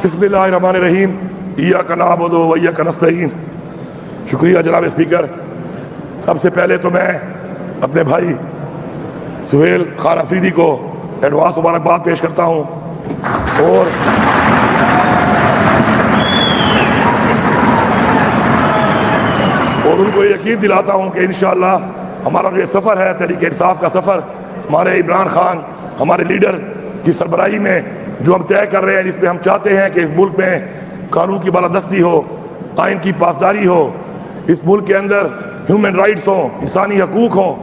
بسم اللہ الرحمن الرحیم ایاک نعبد و ایاک نستعین۔ شکریہ جناب اسپیکر۔ سب سے پہلے تو میں اپنے بھائی سہیل خان افریدی کو ایڈوانس مبارکباد پیش کرتا ہوں اور ان کو یقین دلاتا ہوں کہ انشاءاللہ ہمارا جو یہ سفر ہے تحریک انصاف کا سفر، ہمارے عمران خان ہمارے لیڈر کی سربراہی میں جو ہم طے کر رہے ہیں، جس میں ہم چاہتے ہیں کہ اس ملک میں قانون کی بالادستی ہو، آئین کی پاسداری ہو، اس ملک کے اندر ہیومن رائٹس ہوں، انسانی حقوق ہوں،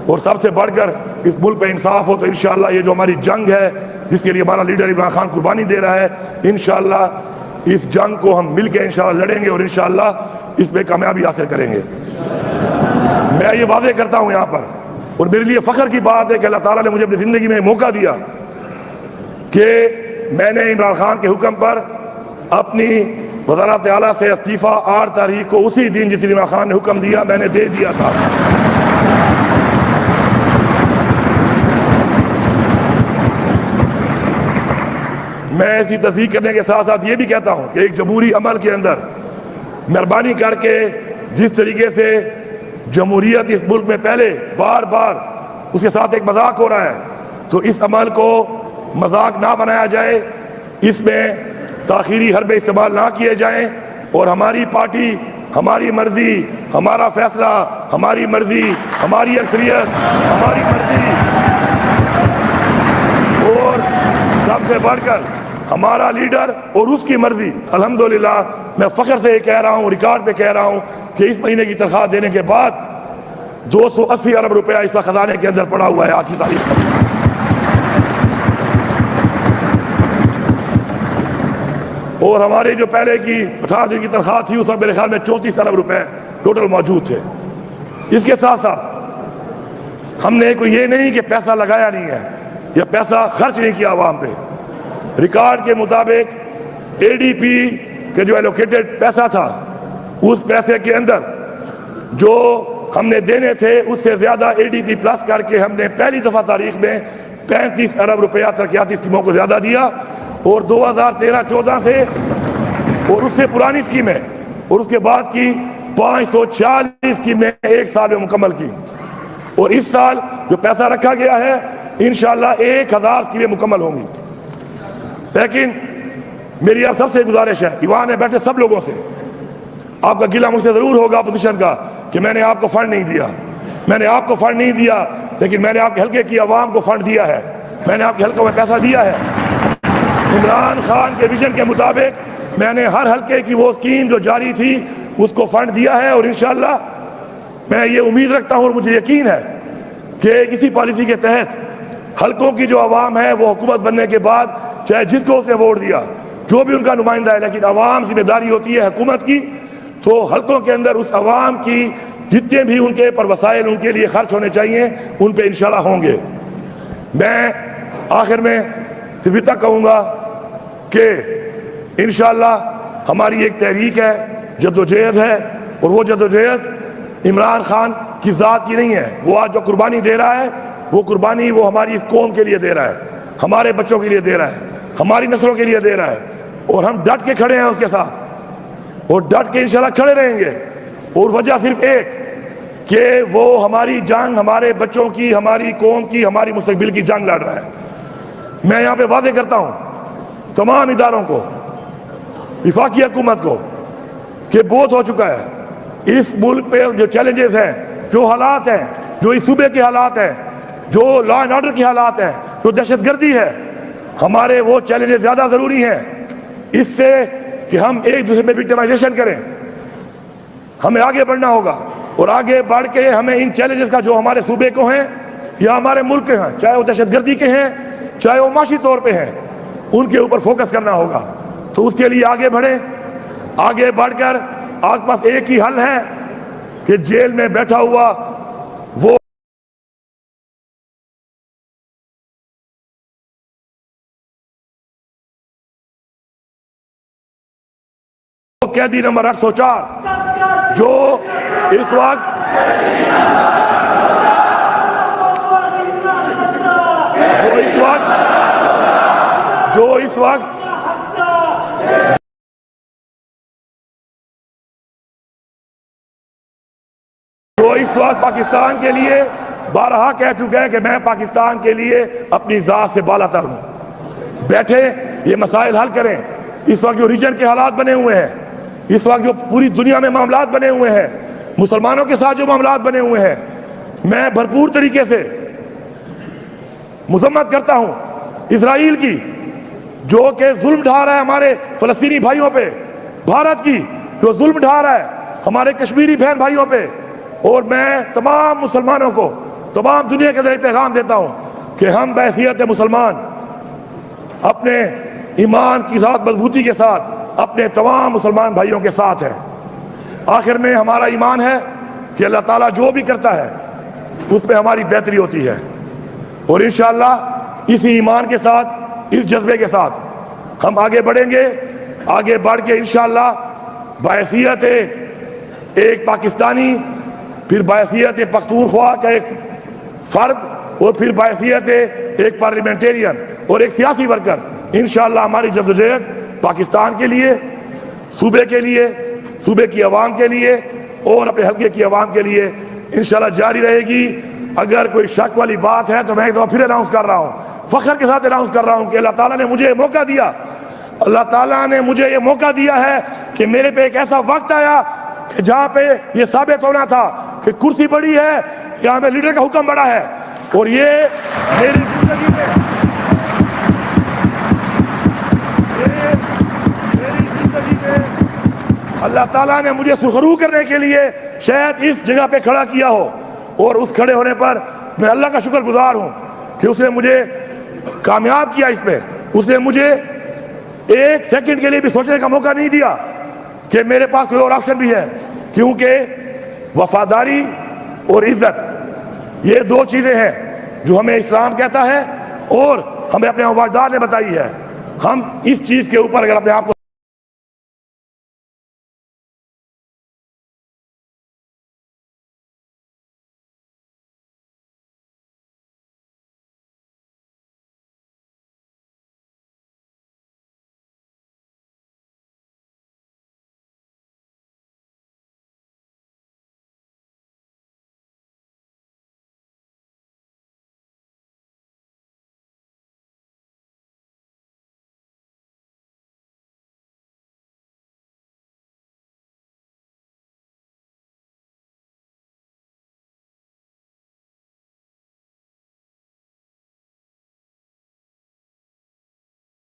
اور سب سے بڑھ کر اس ملک پہ انصاف ہو، تو انشاءاللہ یہ جو ہماری جنگ ہے جس کے لیے ہمارا لیڈر عمران خان قربانی دے رہا ہے، انشاءاللہ اس جنگ کو ہم مل کے انشاءاللہ لڑیں گے اور انشاءاللہ اس میں کامیابی حاصل کریں گے۔ میں یہ واضح کرتا ہوں یہاں پر، اور میرے لیے فخر کی بات ہے کہ اللہ تعالیٰ نے مجھے اپنی زندگی میں موقع دیا کہ میں نے عمران خان کے حکم پر اپنی وزارت اعلیٰ سے استعفیٰ 8 تاریخ کو اسی دن جس دن عمران خان نے حکم دیا میں نے دے دیا تھا۔ میں اسی تصدیق کرنے کے ساتھ ساتھ یہ بھی کہتا ہوں کہ ایک جمہوری عمل کے اندر مہربانی کر کے جس طریقے سے جمہوریت اس ملک میں پہلے بار بار اس کے ساتھ ایک مذاق ہو رہا ہے، تو اس عمل کو مذاق نہ بنایا جائے، اس میں تاخیری حربے استعمال نہ کیے جائیں، اور ہماری پارٹی، ہماری مرضی، ہمارا فیصلہ، ہماری مرضی، ہماری اکثریت، ہماری مرضی، اور سب سے بڑھ کر ہمارا لیڈر اور اس کی مرضی۔ الحمدللہ میں فخر سے یہ کہہ رہا ہوں، ریکارڈ پہ کہہ رہا ہوں کہ اس مہینے کی تنخواہ دینے کے بعد 280 ارب روپیہ اس وقت خزانے کے اندر پڑا ہوا ہے آج کی تاریخ میں۔ اور ہمارے جو پہلے کی 18 دن کی تنخواہ تھی اس وقت میرے خیال میں 34 ارب روپے ٹوٹل موجود تھے۔ اس کے ساتھ ساتھ ہم نے کوئی یہ نہیں کہ پیسہ لگایا نہیں ہے یا پیسہ خرچ نہیں کیا عوام پہ۔ ریکارڈ کے مطابق اے ڈی پی کے جو ایلوکیٹڈ پیسہ تھا، اس پیسے کے اندر جو ہم نے دینے تھے اس سے زیادہ اے ڈی پی پلس کر کے ہم نے پہلی دفعہ تاریخ میں 35 ارب روپیہ ترقیاتی اسکیموں کو زیادہ دیا، اور 2013-14 سے اور اس سے پرانی اسکیمیں اور اس کے بعد کی 540 اسکیمیں ایک سال میں مکمل کی، اور اس سال جو پیسہ رکھا گیا ہے انشاءاللہ 1000 اسکیمیں مکمل ہوں گی۔ لیکن میری اب سب سے گزارش ہے ایوان میں بیٹھے سب لوگوں سے، آپ کا گلہ مجھ سے ضرور ہوگا اپوزیشن کا کہ میں نے آپ کو فنڈ نہیں دیا، میں نے آپ کو فنڈ نہیں دیا، لیکن میں نے آپ کے حلقے کی عوام کو فنڈ دیا ہے، میں نے آپ کے حلقوں میں پیسہ دیا ہے۔ عمران خان کے ویژن کے مطابق میں نے ہر حلقے کی وہ اسکیم جو جاری تھی اس کو فنڈ دیا ہے، اور انشاءاللہ میں یہ امید رکھتا ہوں اور مجھے یقین ہے کہ اسی پالیسی کے تحت حلقوں کی جو عوام ہے وہ حکومت بننے کے بعد چاہے جس کو اس نے ووٹ دیا، جو بھی ان کا نمائندہ ہے، لیکن عوام ذمہ داری ہوتی ہے حکومت کی، تو حلقوں کے اندر اس عوام کی جتنے بھی ان کے پر وسائل ان کے لیے خرچ ہونے چاہیے ان پہ انشاءاللہ ہوں گے۔ میں آخر میں صرف اتنا کہوں گا کہ انشاءاللہ ہماری ایک تحریک ہے، جدوجہد ہے، اور وہ جدوجہد عمران خان کی ذات کی نہیں ہے۔ وہ آج جو قربانی دے رہا ہے وہ قربانی وہ ہماری اس قوم کے لیے دے رہا ہے، ہمارے بچوں کے لیے دے رہا ہے، ہماری نسلوں کے لیے دے رہا ہے، اور ہم ڈٹ کے کھڑے ہیں اس کے ساتھ، اور ڈٹ کے انشاءاللہ کھڑے رہیں گے۔ اور وجہ صرف ایک کہ وہ ہماری جنگ، ہمارے بچوں کی، ہماری قوم کی، ہماری مستقبل کی جنگ لڑ رہا ہے۔ میں یہاں پہ واضح کرتا ہوں تمام اداروں کو، وفاقی حکومت کو، کہ بہت ہو چکا ہے۔ اس ملک پہ جو چیلنجز ہیں، جو حالات ہیں، جو اس صوبے کے حالات ہیں، جو لا اینڈ آرڈر کے حالات ہیں، جو دہشت گردی ہے، ہمارے وہ چیلنجز زیادہ ضروری ہیں اس سے کہ ہم ایک دوسرے میں وکٹمائزیشن کریں۔ ہمیں آگے بڑھنا ہوگا، اور آگے بڑھ کے ہمیں ان چیلنجز کا جو ہمارے صوبے کو ہیں یا ہمارے ملک کے ہیں، چاہے وہ دہشت گردی کے ہیں، چاہے وہ معاشی طور پہ ہیں، ان کے اوپر فوکس کرنا ہوگا۔ تو اس کے لیے آگے بڑھیں، آگے بڑھ کر آپ کے پاس ایک ہی حل ہے کہ جیل میں بیٹھا ہوا وہ قیدی نمبر 804 جو اس وقت اس وقت پاکستان کے لیے بارہا کہہ چکے ہیں کہ میں پاکستان کے لیے اپنی ذات سے بالا تر ہوں. بیٹھے یہ مسائل حل کریں. اس وقت جو ریجن کے حالات بنے ہوئے ہیں, اس وقت جو پوری دنیا میں معاملات بنے ہوئے ہیں, مسلمانوں کے ساتھ جو معاملات بنے ہوئے ہیں, میں بھرپور طریقے سے مذمت کرتا ہوں اسرائیل کی, جو کہ ظلم ڈھا رہا ہے ہمارے فلسطینی بھائیوں پہ, بھارت کی جو ظلم ڈھا رہا ہے ہمارے کشمیری بہن بھائیوں پہ. اور میں تمام مسلمانوں کو, تمام دنیا کے ذریعے پیغام دیتا ہوں کہ ہم بحیثیت مسلمان اپنے ایمان کی ذات مضبوطی کے ساتھ اپنے تمام مسلمان بھائیوں کے ساتھ ہیں. آخر میں ہمارا ایمان ہے کہ اللہ تعالیٰ جو بھی کرتا ہے اس میں ہماری بہتری ہوتی ہے, اور انشاءاللہ اسی ایمان کے ساتھ, اس جذبے کے ساتھ ہم آگے بڑھیں گے. آگے بڑھ کے انشاءاللہ بحیثیت ایک پاکستانی, پھر بحیثیت پختونخوا کا ایک فرد, اور پھر بحیثیت ایک پارلیمنٹیرین اور ایک سیاسی ورکر, انشاءاللہ ہماری جدوجہد پاکستان کے لیے, صوبے کے لیے, صوبے کی عوام کے لیے اور اپنے حلقے کی عوام کے لیے انشاءاللہ جاری رہے گی. اگر کوئی شک والی بات ہے تو میں ایک دفعہ پھر اناؤنس کر رہا ہوں, فخر کے ساتھ اناؤنس کر رہا ہوں کہ اللہ تعالیٰ نے مجھے موقع دیا, اللہ تعالیٰ نے مجھے یہ موقع دیا ہے کہ میرے پہ ایک ایسا وقت آیا کہ جہاں پہ یہ ثابت ہونا تھا کہ کرسی بڑی ہے یا ہمیں لیڈر کا حکم بڑا ہے. اور یہ میری زندگی میں اللہ تعالیٰ نے مجھے سرخرو کرنے کے لیے شاید اس جگہ پہ کھڑا کیا ہو, اور اس کھڑے ہونے پر میں اللہ کا شکر گزار ہوں کہ اس نے مجھے کامیاب کیا. اس میں اس نے مجھے ایک سیکنڈ کے لیے بھی سوچنے کا موقع نہیں دیا کہ میرے پاس کوئی اور آپشن بھی ہے, کیونکہ وفاداری اور عزت یہ دو چیزیں ہیں جو ہمیں اسلام کہتا ہے اور ہمیں اپنے والدین نے بتائی ہے. ہم اس چیز کے اوپر اگر اپنے آپ کو